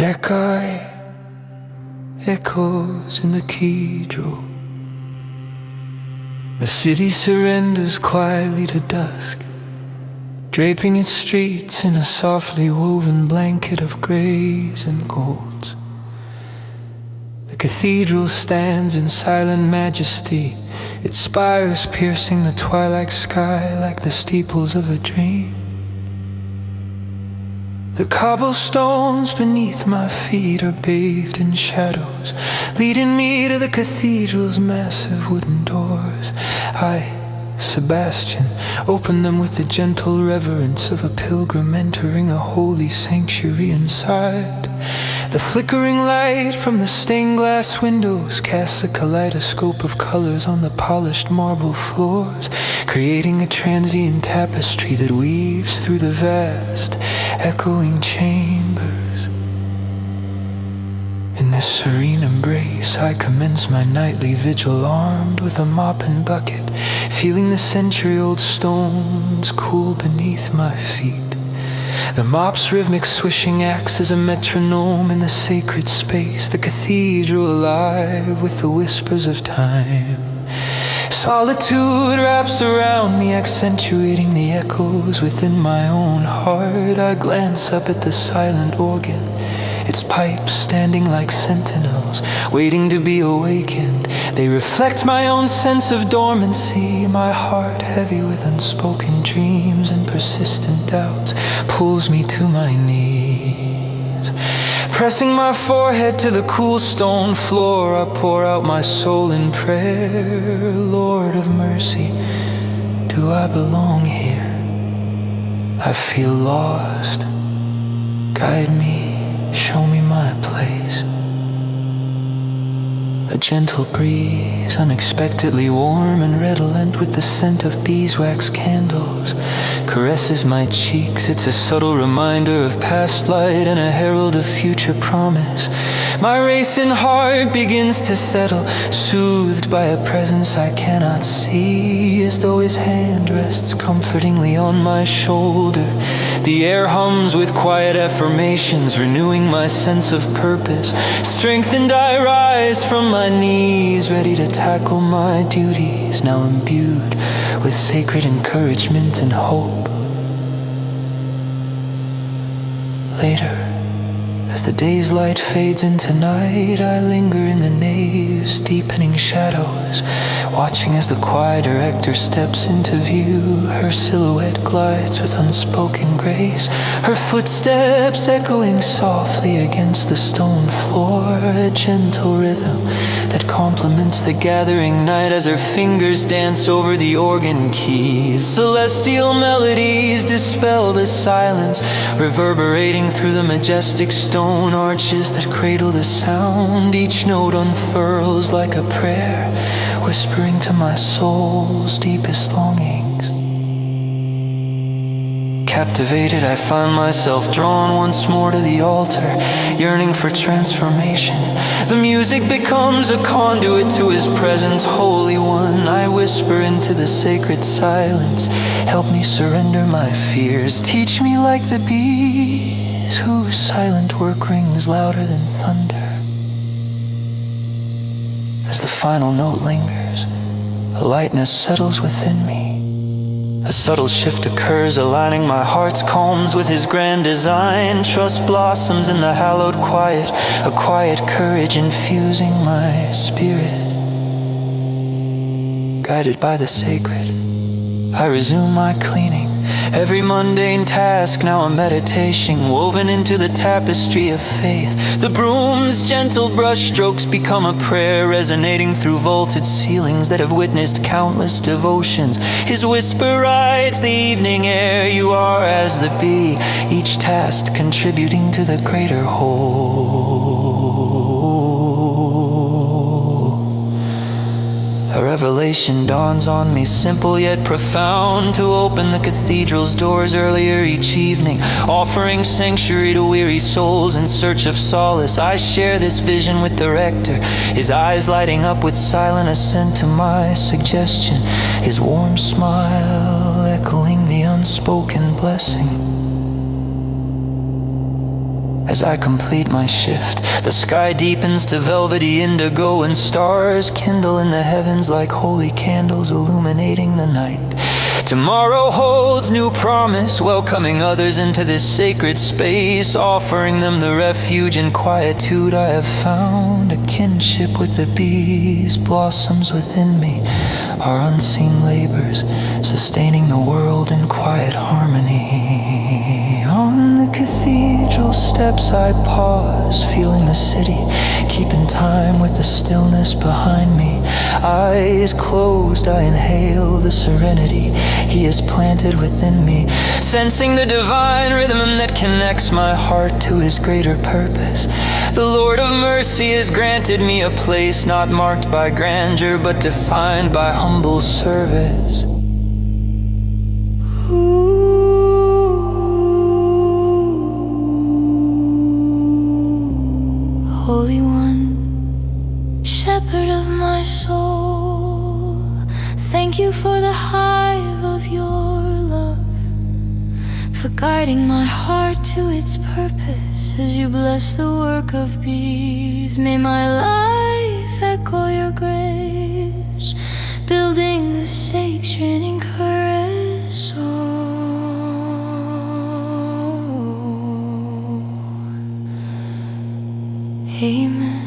Sky echoes in the cathedral. The city surrenders quietly to dusk, draping its streets in a softly woven blanket of grays and golds. The cathedral stands in silent majesty, its spires piercing the twilight sky like the steeples of a dream. The cobblestones beneath my feet are bathed in shadows, leading me to the cathedral's massive wooden doors. I, Sebastian, open them with the gentle reverence of a pilgrim entering a holy sanctuary inside. The flickering light from the stained glass windows casts a kaleidoscope of colors on the polished marble floors, creating a transient tapestry that weaves through the vast, echoing chambers. In this serene embrace, I commence my nightly vigil armed with a mop and bucket, feeling the century-old stones cool beneath my feet. The mop's rhythmic swishing acts as a metronome in the sacred space, the cathedral alive with the whispers of time. Solitude wraps around me, accentuating the echoes within my own heart. I glance up at the silent organ, its pipes standing like sentinels, waiting to be awakened. They reflect my own sense of dormancy. My heart, heavy with unspoken dreams and persistent doubts, pulls me to my knees. Pressing my forehead to the cool stone floor, I pour out my soul in prayer. Lord of mercy, do I belong here? I feel lost. Guide me, show me my place. A gentle breeze, unexpectedly warm and redolent with the scent of beeswax candles, caresses my cheeks. It's a subtle reminder of past light and a herald of future promise. My racing heart begins to settle, soothed by a presence I cannot see, as though his hand rests comfortingly on my shoulder. The air hums with quiet affirmations, renewing my sense of purpose. Strengthened, I rise from my knees, ready to tackle my duties, now imbued with sacred encouragement and hope. Later, as the day's light fades into night, I linger in the nave's deepening shadows, watching as the choir director steps into view. Her silhouette glides with unspoken grace, her footsteps echoing softly against the stone floor, a gentle rhythm that complements the gathering night as her fingers dance over the organ keys. Celestial melodies dispel the silence, reverberating through the majestic stone arches that cradle the sound. Each note unfurls like a prayer, whispering to my soul's deepest longings. Captivated, I find myself drawn once more to the altar, yearning for transformation. The music becomes a conduit to his presence, Holy One. I whisper into the sacred silence, help me surrender my fears. Teach me like the bees, whose silent work rings louder than thunder. As the final note lingers, a lightness settles within me. A subtle shift occurs, aligning my heart's calms with his grand design. Trust blossoms in the hallowed quiet, a quiet courage infusing my spirit. Guided by the sacred, I resume my cleaning. Every mundane task now a meditation, woven into the tapestry of faith. The broom's gentle brushstrokes become a prayer, resonating through vaulted ceilings that have witnessed countless devotions. His whisper rides the evening air, you are as the bee, each task contributing to the greater whole. A revelation dawns on me, simple yet profound, to open the cathedral's doors earlier each evening, offering sanctuary to weary souls in search of solace. I share this vision with the rector, his eyes lighting up with silent assent to my suggestion, his warm smile echoing the unspoken blessing. As I complete my shift, the sky deepens to velvety indigo, and stars kindle in the heavens like holy candles illuminating the night. Tomorrow holds new promise, welcoming others into this sacred space, offering them the refuge and quietude I have found. A kinship with the bees blossoms within me, our unseen labors sustaining the world in quiet harmony. On the cathedral steps I pause, feeling the city, keeping time with the stillness behind me. Eyes closed, I inhale the serenity He has planted within me, sensing the divine rhythm that connects my heart to His greater purpose. The Lord of mercy has granted me a place not marked by grandeur, but defined by humble service. Holy One, Shepherd of my soul, thank you for the hive of your love, for guiding my heart to its purpose. As you bless the work of bees, may my life echo your grace, building the sacred and courage soul. Amen.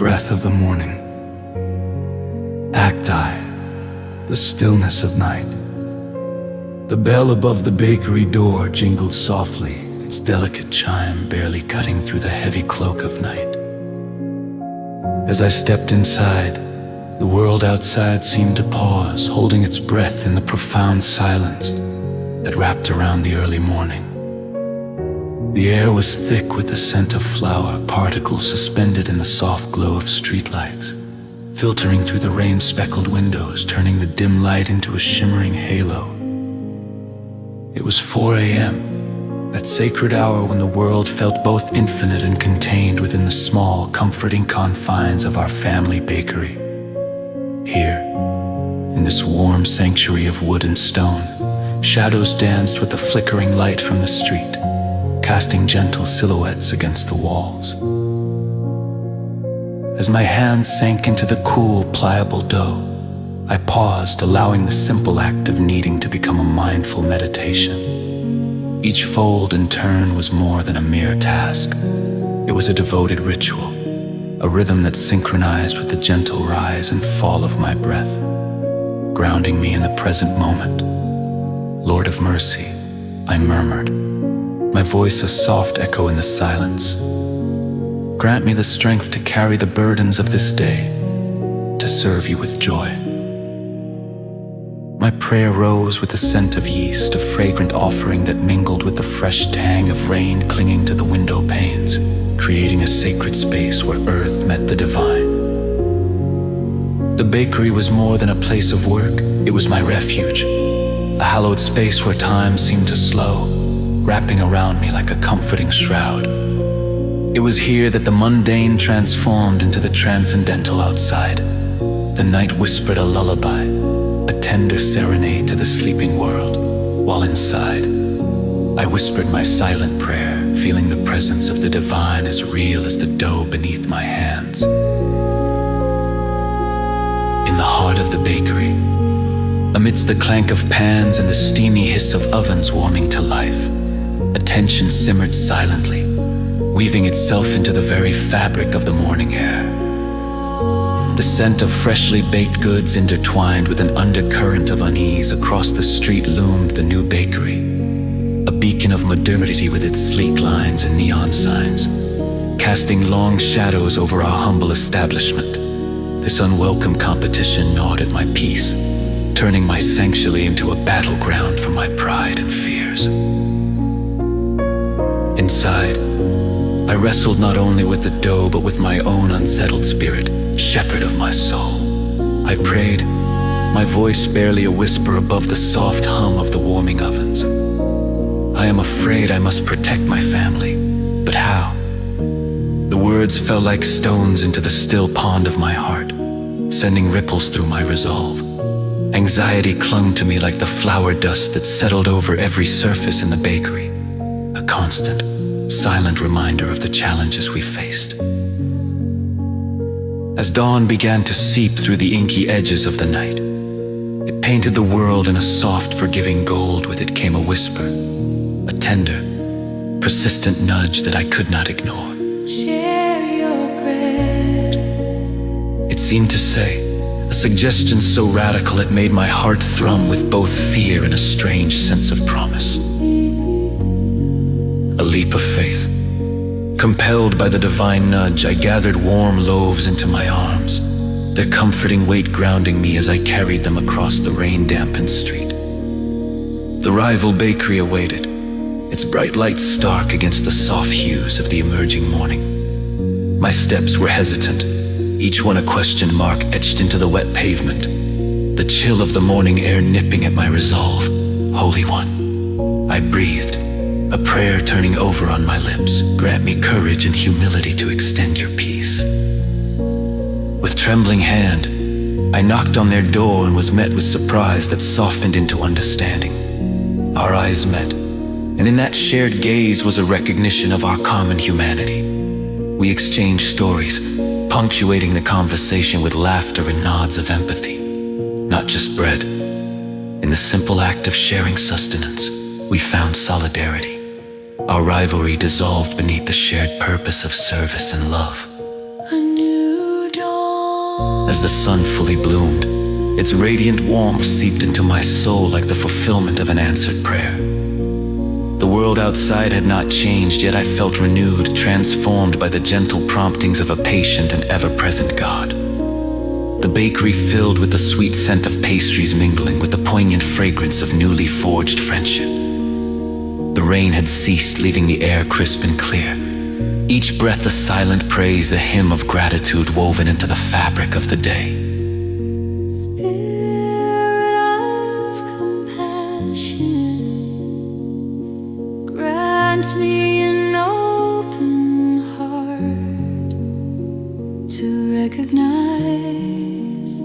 breath of the morning. Acti, the stillness of night. The bell above the bakery door jingled softly, its delicate chime barely cutting through the heavy cloak of night. As I stepped inside, the world outside seemed to pause, holding its breath in the profound silence that wrapped around the early morning. The air was thick with the scent of flower particles suspended in the soft glow of streetlights, filtering through the rain-speckled windows, turning the dim light into a shimmering halo. It was 4 a.m., that sacred hour when the world felt both infinite and contained within the small, comforting confines of our family bakery. Here, in this warm sanctuary of wood and stone, shadows danced with the flickering light from the street, casting gentle silhouettes against the walls. As my hands sank into the cool, pliable dough, I paused, allowing the simple act of kneading to become a mindful meditation. Each fold and turn was more than a mere task. It was a devoted ritual, a rhythm that synchronized with the gentle rise and fall of my breath, grounding me in the present moment. Lord of mercy, I murmured, my voice a soft echo in the silence. Grant me the strength to carry the burdens of this day, to serve you with joy. My prayer rose with the scent of yeast, a fragrant offering that mingled with the fresh tang of rain clinging to the window panes, creating a sacred space where earth met the divine. The bakery was more than a place of work, it was my refuge, a hallowed space where time seemed to slow, wrapping around me like a comforting shroud. It was here that the mundane transformed into the transcendental outside. The night whispered a lullaby, a tender serenade to the sleeping world, while inside, I whispered my silent prayer, feeling the presence of the divine as real as the dough beneath my hands. In the heart of the bakery, amidst the clank of pans and the steamy hiss of ovens warming to life, attention simmered silently, weaving itself into the very fabric of the morning air. The scent of freshly baked goods intertwined with an undercurrent of unease. Across the street loomed the new bakery, a beacon of modernity with its sleek lines and neon signs, casting long shadows over our humble establishment. This unwelcome competition gnawed at my peace, turning my sanctuary into a battleground for my pride and fears. Inside, I wrestled not only with the dough but with my own unsettled spirit, shepherd of my soul. I prayed, my voice barely a whisper above the soft hum of the warming ovens. I am afraid I must protect my family, but how? The words fell like stones into the still pond of my heart, sending ripples through my resolve. Anxiety clung to me like the flour dust that settled over every surface in the bakery, a constant, silent reminder of the challenges we faced. As dawn began to seep through the inky edges of the night, it painted the world in a soft, forgiving gold. With it came a whisper, a tender, persistent nudge that I could not ignore. Share your bread. It seemed to say, a suggestion so radical it made my heart thrum with both fear and a strange sense of promise. A leap of faith. Compelled by the divine nudge, I gathered warm loaves into my arms, their comforting weight grounding me as I carried them across the rain-dampened street. The rival bakery awaited, its bright lights stark against the soft hues of the emerging morning. My steps were hesitant, each one a question mark etched into the wet pavement, the chill of the morning air nipping at my resolve. Holy One, I breathed, a prayer turning over on my lips. Grant me courage and humility to extend your peace. With trembling hand, I knocked on their door and was met with surprise that softened into understanding. Our eyes met, and in that shared gaze was a recognition of our common humanity. We exchanged stories, punctuating the conversation with laughter and nods of empathy. Not just bread. In the simple act of sharing sustenance, we found solidarity. Our rivalry dissolved beneath the shared purpose of service and love. A new As the sun fully bloomed, its radiant warmth seeped into my soul like the fulfillment of an answered prayer. The world outside had not changed, yet I felt renewed, transformed by the gentle promptings of a patient and ever-present God. The bakery filled with the sweet scent of pastries mingling with the poignant fragrance of newly forged friendship. The rain had ceased, leaving the air crisp and clear. Each breath a silent praise, a hymn of gratitude woven into the fabric of the day. Spirit of compassion, grant me an open heart to recognize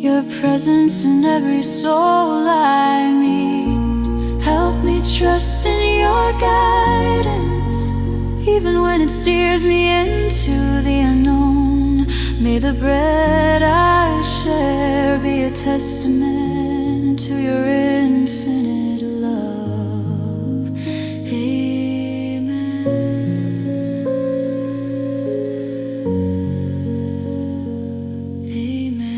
your presence in every soul I meet. Help me trust in your guidance, even when it steers me into the unknown. May the bread I share be a testament to your infinite love. Amen. Amen.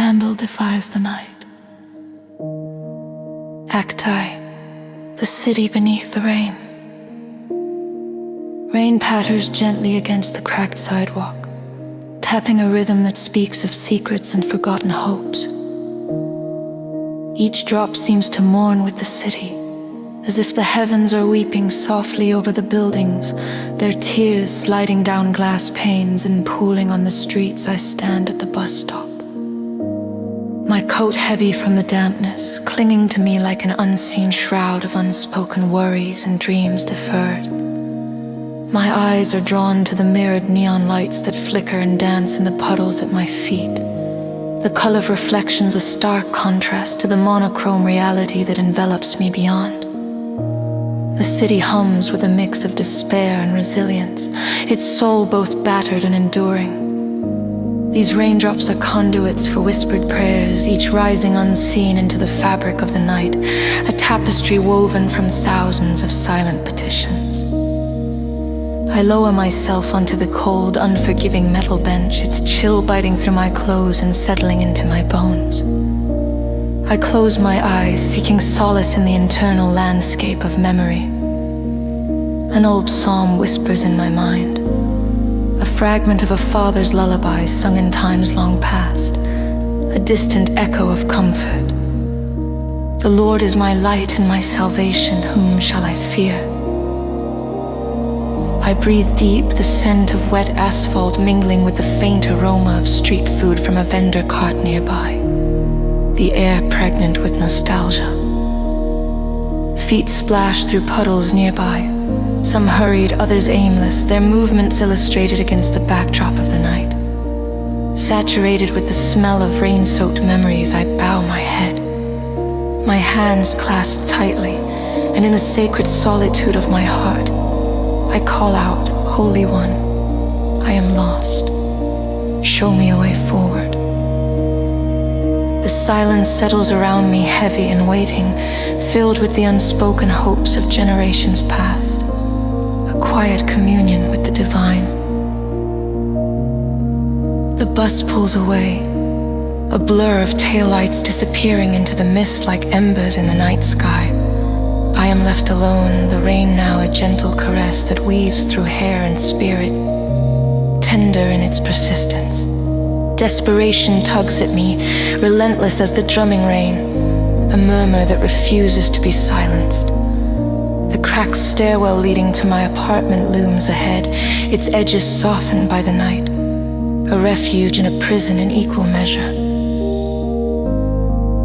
candle defies the night. Acti, the city beneath the rain. Rain patters gently against the cracked sidewalk, tapping a rhythm that speaks of secrets and forgotten hopes. Each drop seems to mourn with the city, as if the heavens are weeping softly over the buildings, their tears sliding down glass panes and pooling on the streets. I stand at the bus stop, my coat heavy from the dampness, clinging to me like an unseen shroud of unspoken worries and dreams deferred. My eyes are drawn to the mirrored neon lights that flicker and dance in the puddles at my feet. The color of reflections a stark contrast to the monochrome reality that envelops me beyond. The city hums with a mix of despair and resilience, its soul both battered and enduring. These raindrops are conduits for whispered prayers, each rising unseen into the fabric of the night, a tapestry woven from thousands of silent petitions. I lower myself onto the cold, unforgiving metal bench, its chill biting through my clothes and settling into my bones. I close my eyes, seeking solace in the internal landscape of memory. An old psalm whispers in my mind, a fragment of a father's lullaby sung in times long past, a distant echo of comfort. The Lord is my light and my salvation, whom shall I fear? I breathe deep, the scent of wet asphalt mingling with the faint aroma of street food from a vendor cart nearby, the air pregnant with nostalgia. Feet splash through puddles nearby, some hurried, others aimless, their movements illustrated against the backdrop of the night. Saturated with the smell of rain-soaked memories, I bow my head, my hands clasped tightly, and in the sacred solitude of my heart, I call out, Holy One, I am lost. Show me a way forward. The silence settles around me, heavy and waiting, filled with the unspoken hopes of generations past, a quiet communion with the divine. The bus pulls away, a blur of taillights disappearing into the mist like embers in the night sky. I am left alone, the rain now a gentle caress that weaves through hair and spirit, tender in its persistence. Desperation tugs at me, relentless as the drumming rain, a murmur that refuses to be silenced. The cracked stairwell leading to my apartment looms ahead, its edges softened by the night, a refuge and a prison in equal measure.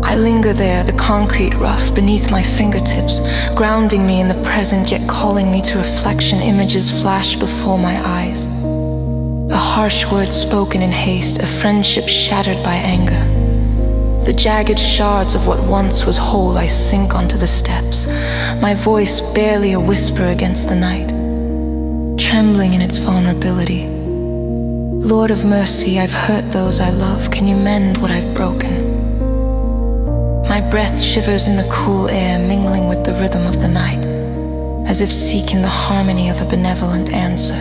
I linger there, the concrete rough beneath my fingertips, grounding me in the present yet calling me to reflection. Images flash before my eyes. A harsh word spoken in haste, a friendship shattered by anger. The jagged shards of what once was whole I sink onto the steps, my voice barely a whisper against the night, trembling in its vulnerability. Lord of mercy, I've hurt those I love, can you mend what I've broken? My breath shivers in the cool air, mingling with the rhythm of the night, as if seeking the harmony of a benevolent answer.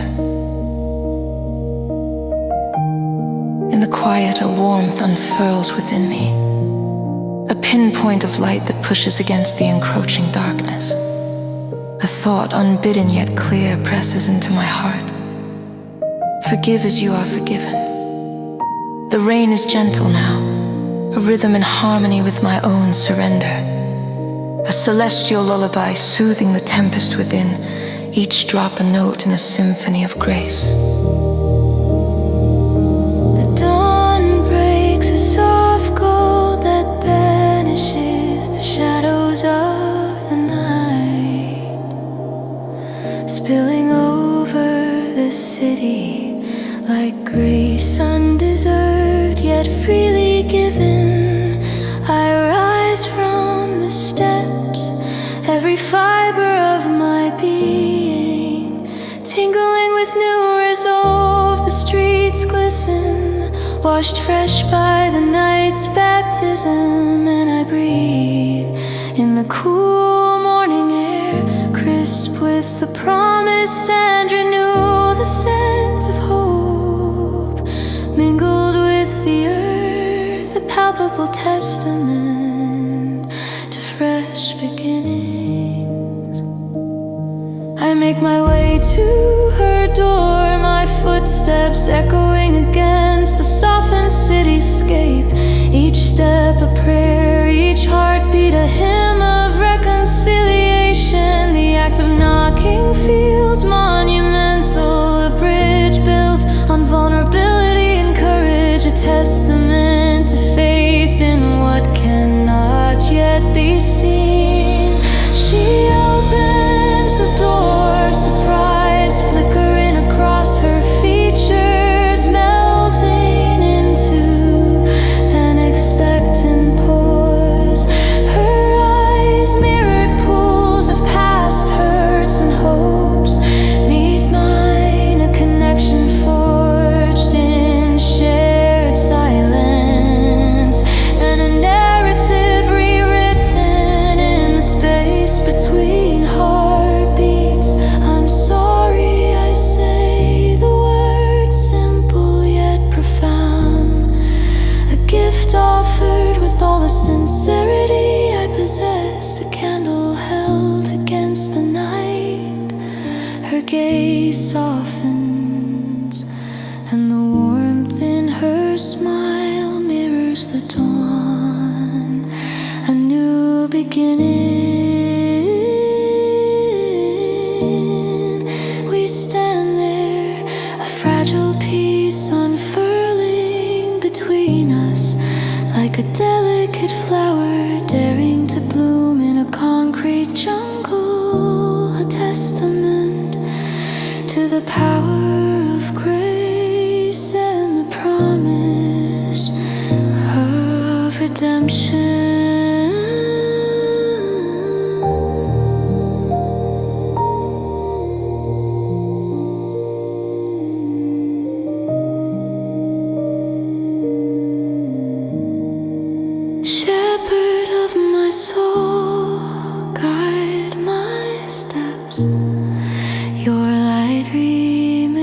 In the quiet, a warmth unfurls within me, a pinpoint of light that pushes against the encroaching darkness. A thought, unbidden yet clear, presses into my heart. Forgive as you are forgiven. The rain is gentle now, a rhythm in harmony with my own surrender. A celestial lullaby soothing the tempest within, each drop a note in a symphony of grace. The dawn breaks a soft gold that banishes the shadows of the night, spilling over the city like grace undeserved yet freely given. I rise from the steps, every fiber of my being tingling with new resolve. The streets glisten, washed fresh by the night's baptism, and I breathe in the cool morning air, crisp with the promise and renewal. The scent of hope mingled with the earth, the palpable infallible testament to fresh beginnings. I make my way to her door, my footsteps echoing against the softened cityscape. Each step a prayer, each heartbeat a hymn of reconciliation. The act of knocking feels monumental, a bridge built on vulnerability and courage, a testament to faith in what cannot yet be seen. She opens the door, surprise flickering across her features, melting into an expectant pause. Her eyes mirrored pools of past hurts and hopes meet mine, a connection forged in shared silence, and a narrative rewritten in the space between heartbeats. I'm sorry, I say the words, simple yet profound, a gift offered with all the sincerity I possess, a candle held against the night. Her gaze softens, and the warmth in her smile mirrors the dawn, a new beginning. We stand there, a fragile piece unfurling between us, like a delicate flower daring to bloom in a concrete jungle, a testament to the power of grace and the promise of redemption. Shepherd of my soul, guide my steps. Your light remains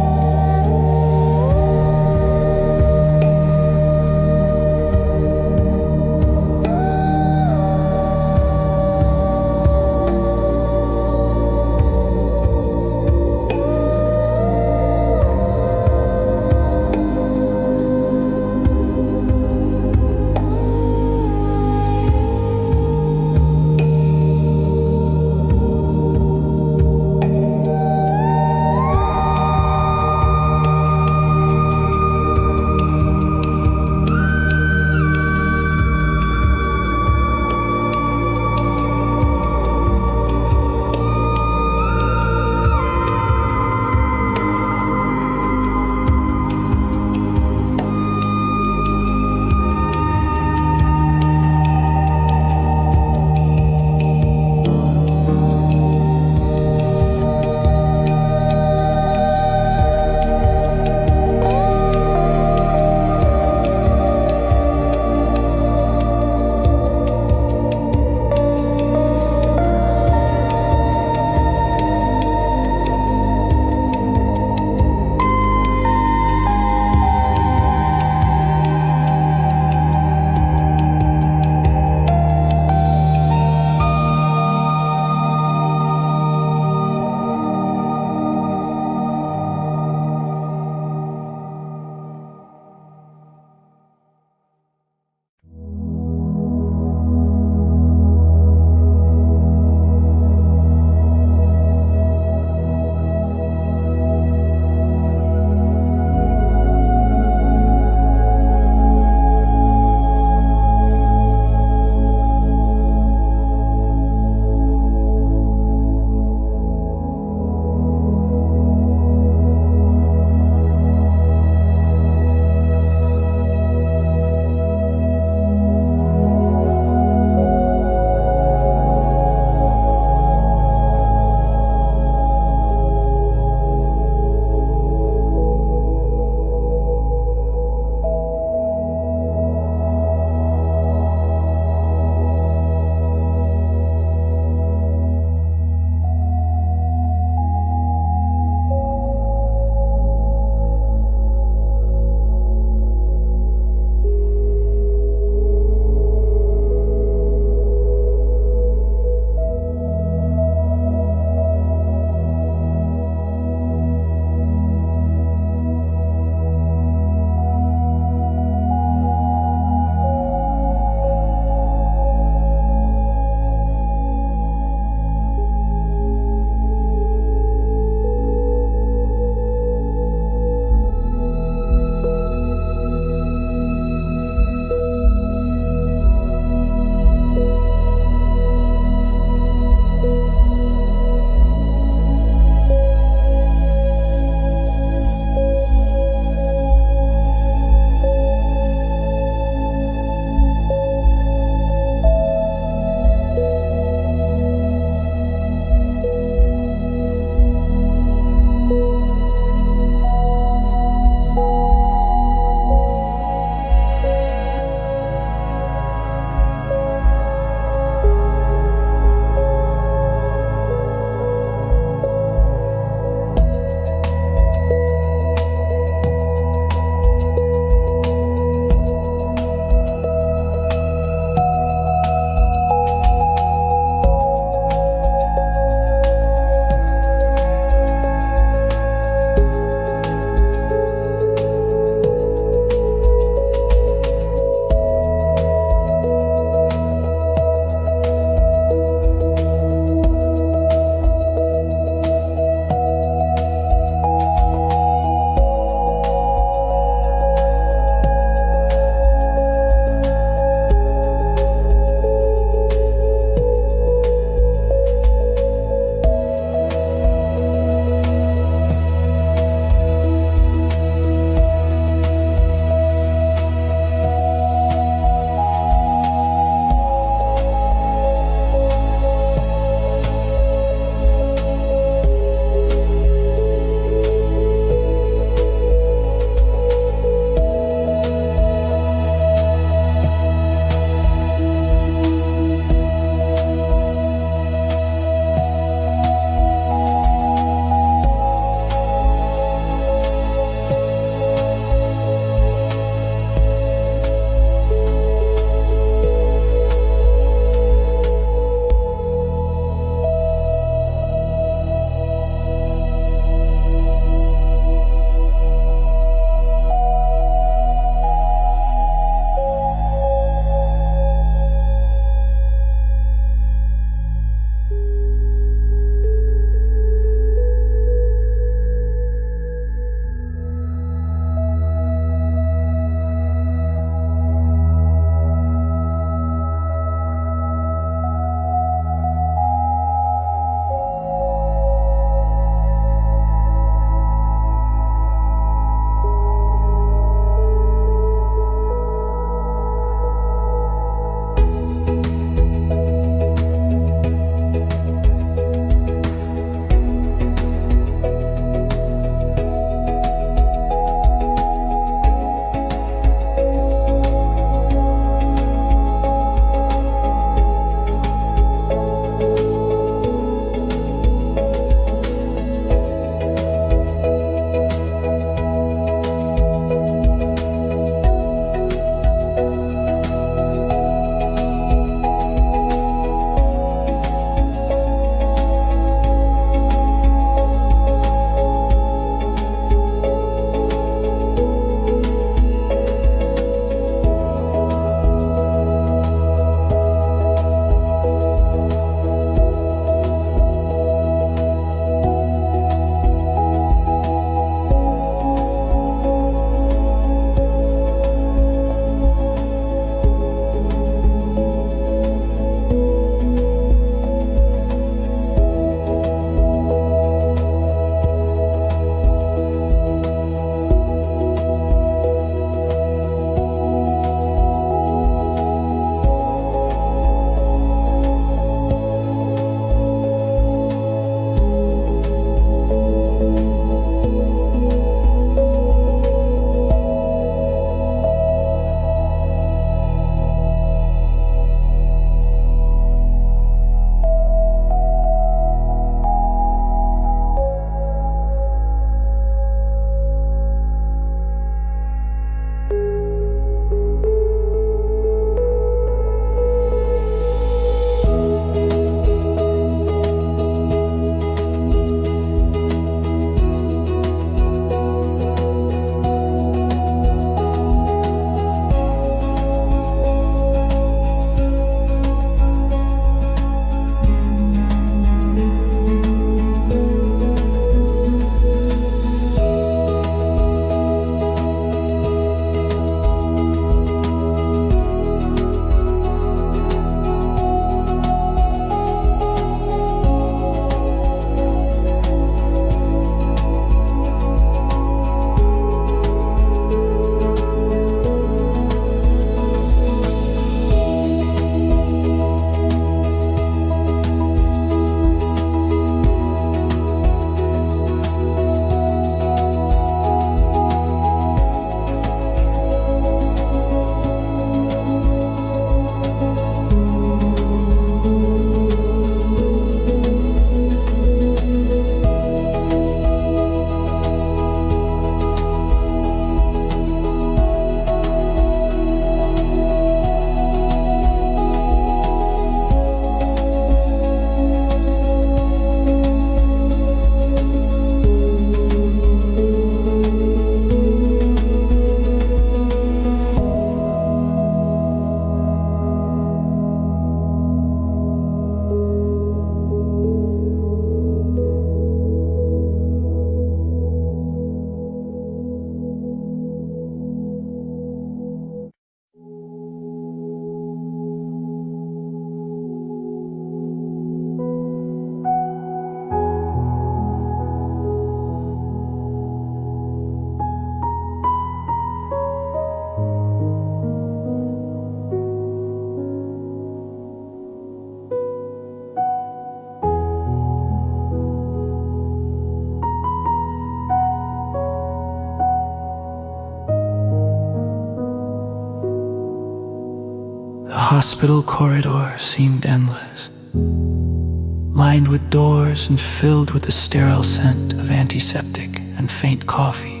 hospital corridor seemed endless, lined with doors and filled with the sterile scent of antiseptic and faint coffee.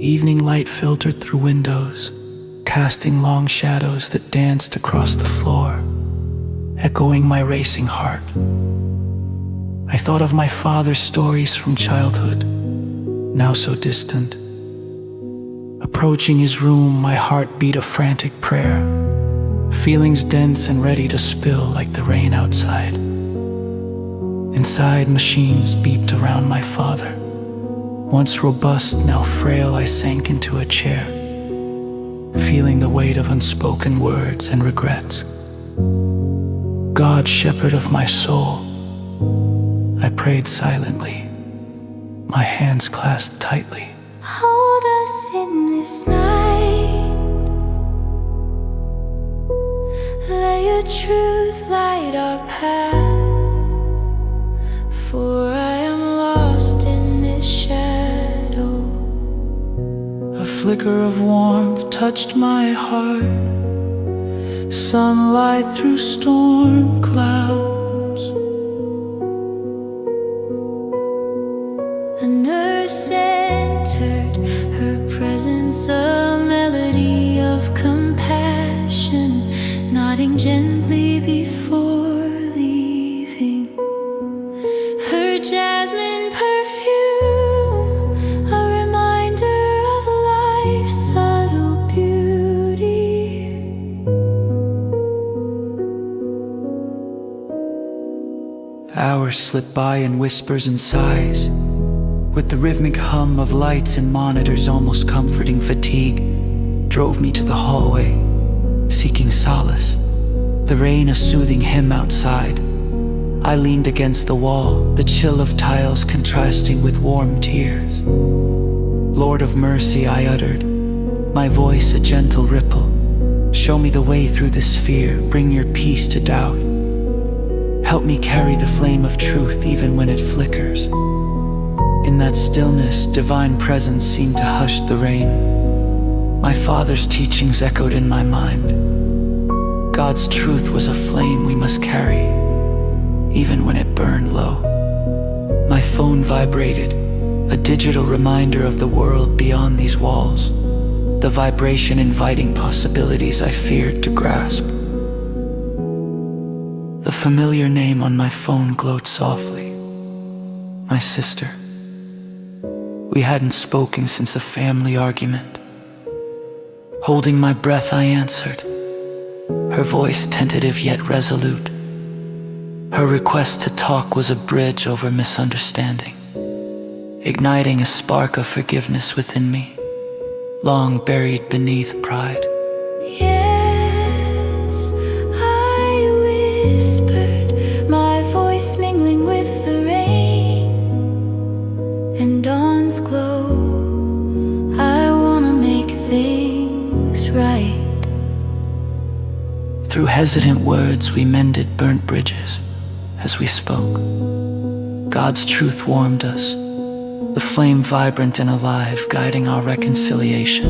Evening light filtered through windows, casting long shadows that danced across the floor, echoing my racing heart. I thought of my father's stories from childhood, now so distant. Approaching his room, my heart beat a frantic prayer, feelings dense and ready to spill like the rain outside. Inside, machines beeped around my father. Once robust, now frail, I sank into a chair, feeling the weight of unspoken words and regrets. God, shepherd of my soul, I prayed silently, my hands clasped tightly. Hold us in this night. Let your truth light our path. For I am lost in this shadow. A flicker of warmth touched my heart. Sunlight through storm clouds. A nurse entered, her presence a melody of compassion, nodding gently before leaving. Her jasmine perfume, a reminder of life's subtle beauty. Hours slip by in whispers and sighs, with the rhythmic hum of lights and monitors almost comforting. Fatigue drove me to the hallway, seeking solace, the rain a soothing hymn outside. I leaned against the wall, the chill of tiles contrasting with warm tears. Lord of mercy, I uttered, my voice a gentle ripple. Show me the way through this fear, bring your peace to doubt. Help me carry the flame of truth even when it flickers. In that stillness, divine presence seemed to hush the rain. My father's teachings echoed in my mind. God's truth was a flame we must carry, even when it burned low. My phone vibrated, a digital reminder of the world beyond these walls, the vibration inviting possibilities I feared to grasp. The familiar name on my phone glowed softly. My sister. We hadn't spoken since a family argument. Holding my breath, I answered, her voice tentative yet resolute. Her request to talk was a bridge over misunderstanding, igniting a spark of forgiveness within me, long buried beneath pride. Yes, I whispered, my voice mingling with the rain and dawn's glow. I wanna make things right. Through hesitant words, we mended burnt bridges as we spoke. God's truth warmed us, the flame vibrant and alive, guiding our reconciliation.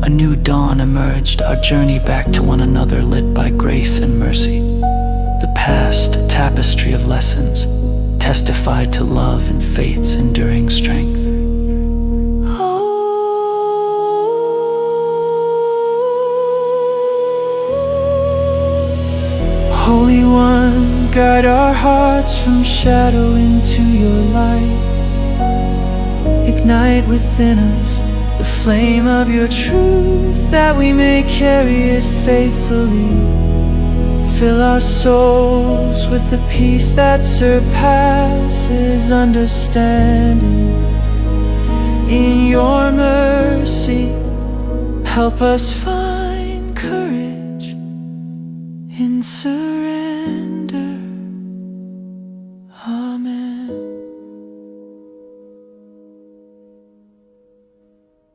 A new dawn emerged, our journey back to one another lit by grace and mercy. The past, a tapestry of lessons, testified to love and faith's enduring strength. Holy One, guide our hearts from shadow into your light. Ignite within us the flame of your truth, that we may carry it faithfully. Fill our souls with the peace that surpasses understanding. In your mercy, help us find